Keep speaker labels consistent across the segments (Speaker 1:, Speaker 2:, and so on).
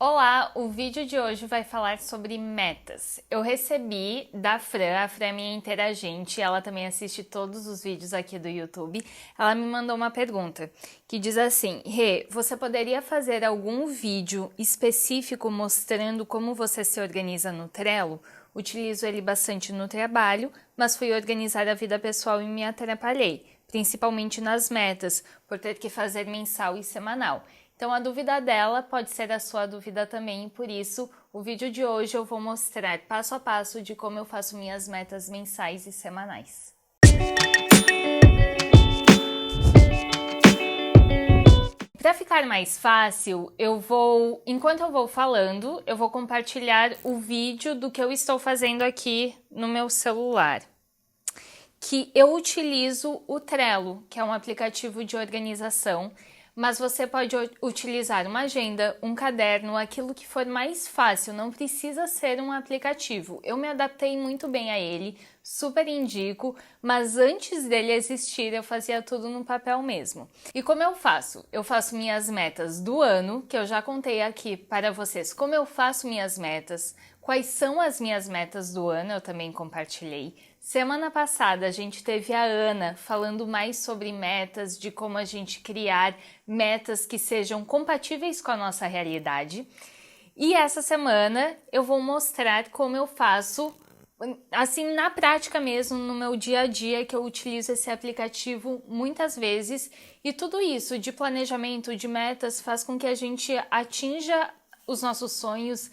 Speaker 1: Olá, o vídeo de hoje vai falar sobre metas. Eu recebi da Fran, a Fran é minha interagente, ela também assiste todos os vídeos aqui do YouTube. Ela me mandou uma pergunta que diz assim: Rê, você poderia fazer algum vídeo específico mostrando como você se organiza no Trello? Utilizo ele bastante no trabalho, mas fui organizar a vida pessoal e me atrapalhei, principalmente nas metas, por ter que fazer mensal e semanal. Então a dúvida dela pode ser a sua dúvida também, e por isso o vídeo de hoje eu vou mostrar passo a passo de como eu faço minhas metas mensais e semanais. Para ficar mais fácil, enquanto eu vou falando, eu vou compartilhar o vídeo do que eu estou fazendo aqui no meu celular. Que eu utilizo o Trello, que é um aplicativo de organização, mas você pode utilizar uma agenda, um caderno, aquilo que for mais fácil, não precisa ser um aplicativo. Eu me adaptei muito bem a ele, super indico, mas antes dele existir eu fazia tudo no papel mesmo. E como eu faço? Eu faço minhas metas do ano, que eu já contei aqui para vocês como eu faço minhas metas, quais são as minhas metas do ano, eu também compartilhei. Semana passada a gente teve a Ana falando mais sobre metas, de como a gente criar metas que sejam compatíveis com a nossa realidade. E essa semana eu vou mostrar como eu faço, assim, na prática mesmo, no meu dia a dia, que eu utilizo esse aplicativo muitas vezes. E tudo isso de planejamento, de metas, faz com que a gente atinja os nossos sonhos,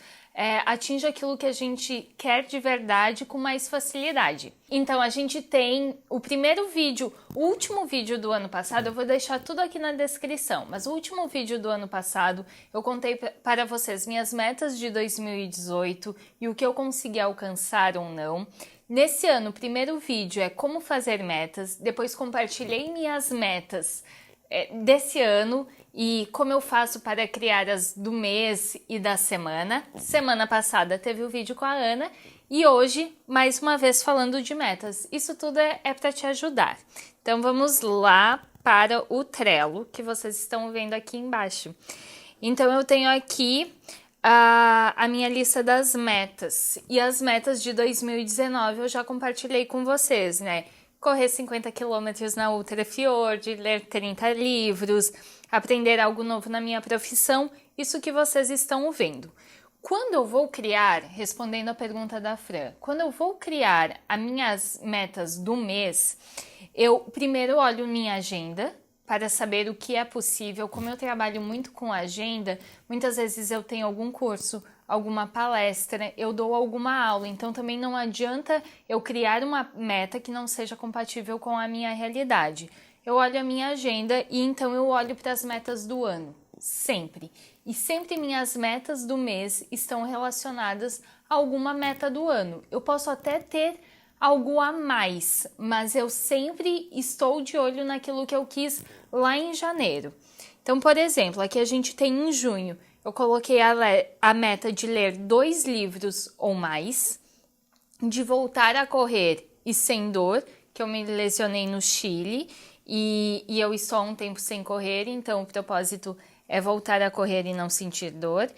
Speaker 1: atinja aquilo que a gente quer de verdade com mais facilidade. Então a gente tem o primeiro vídeo, o último vídeo do ano passado, eu vou deixar tudo aqui na descrição, mas o último vídeo do ano passado eu contei para vocês minhas metas de 2018 e o que eu consegui alcançar ou não. Nesse ano, o primeiro vídeo é como fazer metas, depois compartilhei minhas metas desse ano e como eu faço para criar as do mês e da semana. Semana passada teve o vídeo com a Ana e hoje, mais uma vez, falando de metas. Isso tudo é para te ajudar. Então vamos lá para o Trello que vocês estão vendo aqui embaixo. Então eu tenho aqui a minha lista das metas e as metas de 2019 eu já compartilhei com vocês, né? Correr 50 quilômetros na Ultra Fiord, ler 30 livros, aprender algo novo na minha profissão, isso que vocês estão vendo. Quando eu vou criar, respondendo a pergunta da Fran, quando eu vou criar as minhas metas do mês, eu primeiro olho minha agenda para saber o que é possível. Como eu trabalho muito com agenda, muitas vezes eu tenho algum curso, alguma palestra, eu dou alguma aula, então também não adianta eu criar uma meta que não seja compatível com a minha realidade. Eu olho a minha agenda e então eu olho para as metas do ano, sempre. E sempre minhas metas do mês estão relacionadas a alguma meta do ano. Eu posso até ter algo a mais, mas eu sempre estou de olho naquilo que eu quis lá em janeiro. Então, por exemplo, aqui a gente tem em junho, eu coloquei a meta de ler 2 livros ou mais, de voltar a correr e sem dor, que eu me lesionei no Chile e eu estou há um tempo sem correr, então o propósito é voltar a correr e não sentir dor.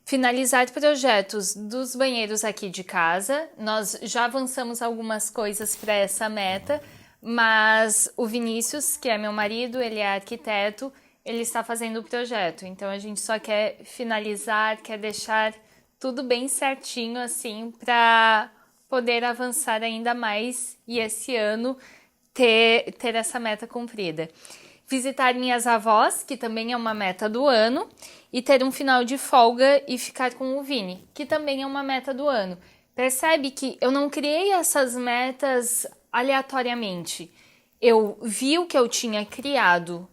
Speaker 1: Finalizar projetos dos banheiros aqui de casa. Nós já avançamos algumas coisas para essa meta, mas o Vinícius, que é meu marido, ele é arquiteto, ele está fazendo o projeto, então a gente só quer finalizar, quer deixar tudo bem certinho assim para poder avançar ainda mais e esse ano ter essa meta cumprida. Visitar minhas avós, que também é uma meta do ano, e ter um final de folga e ficar com o Vini, que também é uma meta do ano. Percebe que eu não criei essas metas aleatoriamente. Eu vi o que eu tinha criado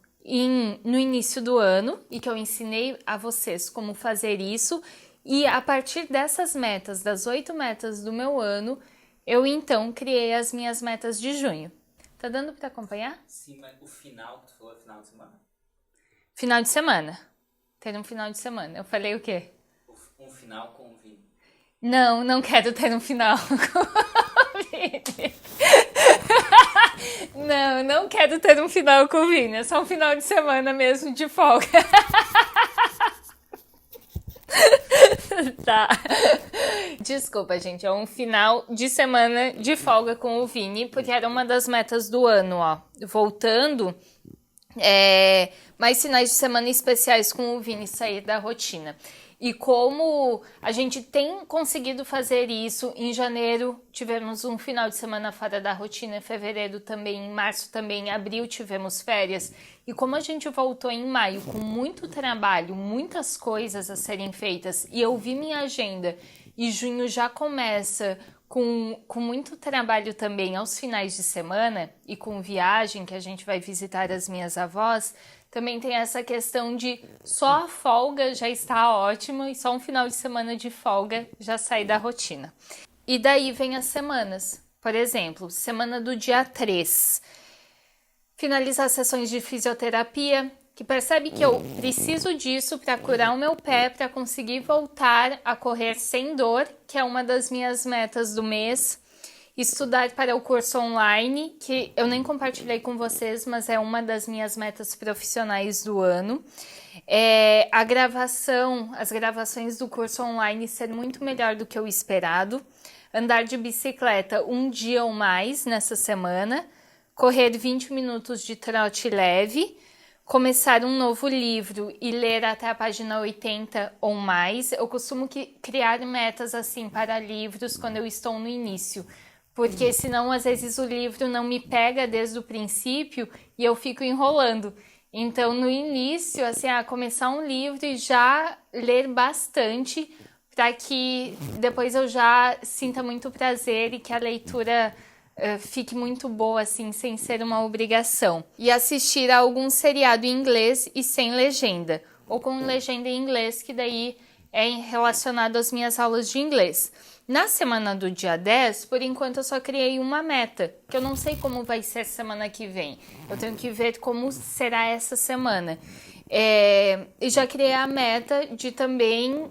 Speaker 1: no início do ano e que eu ensinei a vocês como fazer isso, e a partir dessas metas, das 8 metas do meu ano, eu então criei as minhas metas de junho. Tá dando para acompanhar?
Speaker 2: Sim, mas o final, tu falou final de semana?
Speaker 1: Final de semana. Ter um final de semana. Eu falei o quê?
Speaker 2: Um final com o Vini.
Speaker 1: Não, não quero ter um final com o Vini. Não quero ter um final com o Vini. É só um final de semana mesmo de folga. Tá. Desculpa, gente. É um final de semana de folga com o Vini, porque era uma das metas do ano, ó. Voltando, mais finais de semana especiais com o Vini, sair da rotina. E como a gente tem conseguido fazer isso, em janeiro tivemos um final de semana fora da rotina, em fevereiro também, em março também, em abril tivemos férias. E como a gente voltou em maio com muito trabalho, muitas coisas a serem feitas, e eu vi minha agenda, e junho já começa com muito trabalho também aos finais de semana, e com viagem, que a gente vai visitar as minhas avós, também tem essa questão de só a folga já está ótima e só um final de semana de folga já sai da rotina. E daí vem as semanas. Por exemplo, semana do dia 3. Finalizar sessões de fisioterapia, que percebe que eu preciso disso para curar o meu pé, para conseguir voltar a correr sem dor, que é uma das minhas metas do mês. Estudar para o curso online, que eu nem compartilhei com vocês, mas é uma das minhas metas profissionais do ano. As gravações do curso online ser muito melhor do que o esperado. Andar de bicicleta um dia ou mais nessa semana. Correr 20 minutos de trote leve. Começar um novo livro e ler até a página 80 ou mais. Eu costumo criar metas assim para livros quando eu estou no início, porque senão às vezes o livro não me pega desde o princípio e eu fico enrolando. Então no início, assim, começar um livro e já ler bastante para que depois eu já sinta muito prazer e que a leitura fique muito boa, assim, sem ser uma obrigação. E assistir a algum seriado em inglês e sem legenda, ou com legenda em inglês, que daí é relacionado às minhas aulas de inglês. Na semana do dia 10, por enquanto eu só criei uma meta, que eu não sei como vai ser semana que vem. Eu tenho que ver como será essa semana. E já criei a meta de também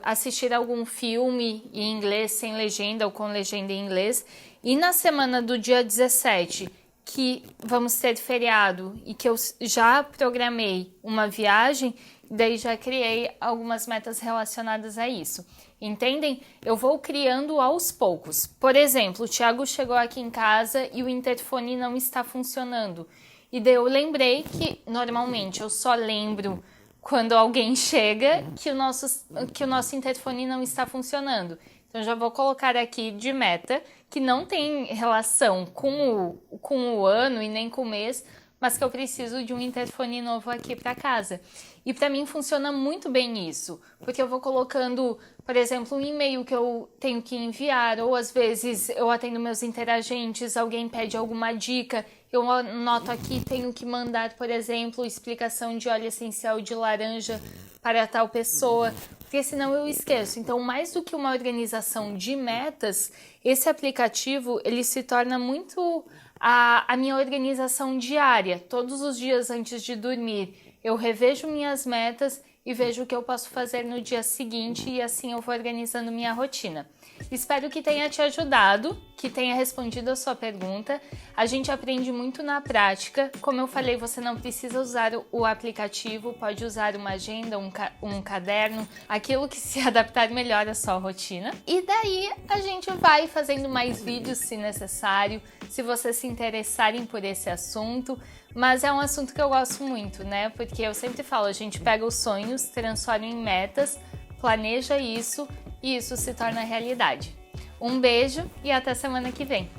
Speaker 1: assistir algum filme em inglês sem legenda ou com legenda em inglês. E na semana do dia 17, que vamos ter feriado e que eu já programei uma viagem, daí já criei algumas metas relacionadas a isso. Entendem? Eu vou criando aos poucos. Por exemplo, o Thiago chegou aqui em casa e o interfone não está funcionando. E daí eu lembrei que, normalmente, eu só lembro quando alguém chega que o nosso interfone não está funcionando. Então, já vou colocar aqui de meta, que não tem relação com o ano e nem com o mês, mas que eu preciso de um interfone novo aqui para casa. E para mim funciona muito bem isso, porque eu vou colocando, por exemplo, um e-mail que eu tenho que enviar, ou às vezes eu atendo meus interagentes, alguém pede alguma dica, eu anoto aqui, tenho que mandar, por exemplo, explicação de óleo essencial de laranja para tal pessoa, porque senão eu esqueço. Então, mais do que uma organização de metas, esse aplicativo ele se torna muito a minha organização diária. Todos os dias antes de dormir, eu revejo minhas metas e vejo o que eu posso fazer no dia seguinte e assim eu vou organizando minha rotina. Espero que tenha te ajudado, que tenha respondido a sua pergunta. A gente aprende muito na prática. Como eu falei, você não precisa usar o aplicativo, pode usar uma agenda, um caderno, aquilo que se adaptar melhor à sua rotina. E daí a gente vai fazendo mais vídeos se necessário, se vocês se interessarem por esse assunto. Mas é um assunto que eu gosto muito, né? Porque eu sempre falo, a gente pega os sonhos, transforma em metas, planeja isso e isso se torna realidade. Um beijo e até semana que vem.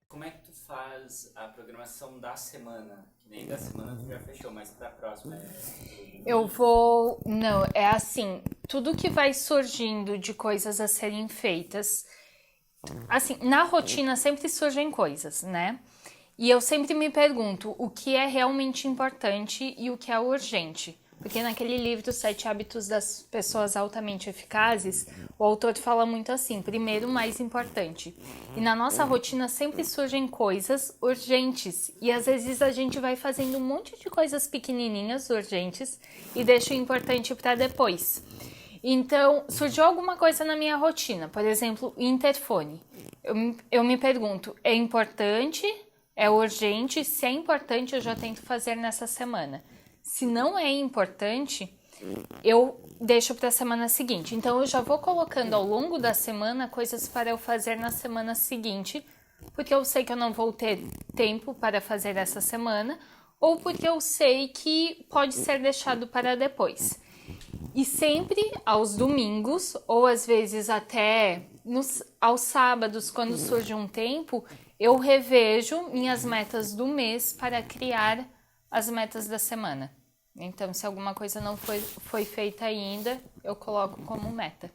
Speaker 2: Como é que tu faz a programação da semana? Que nem da semana tu já fechou, mas pra próxima
Speaker 1: Não, é assim, tudo que vai surgindo de coisas a serem feitas, assim, na rotina sempre surgem coisas, né? E eu sempre me pergunto o que é realmente importante e o que é urgente. Porque naquele livro, Os 7 Hábitos das Pessoas Altamente Eficazes, o autor fala muito assim, primeiro o mais importante. E na nossa rotina sempre surgem coisas urgentes. E às vezes a gente vai fazendo um monte de coisas pequenininhas, urgentes, e deixa o importante para depois. Então, surgiu alguma coisa na minha rotina, por exemplo, o interfone. Eu me pergunto, é importante, é urgente, se é importante, eu já tento fazer nessa semana. Se não é importante, eu deixo para a semana seguinte. Então, eu já vou colocando ao longo da semana coisas para eu fazer na semana seguinte, porque eu sei que eu não vou ter tempo para fazer essa semana, ou porque eu sei que pode ser deixado para depois. E sempre aos domingos, ou às vezes até aos sábados, quando surge um tempo, eu revejo minhas metas do mês para criar as metas da semana. Então, se alguma coisa não foi feita ainda, eu coloco como meta.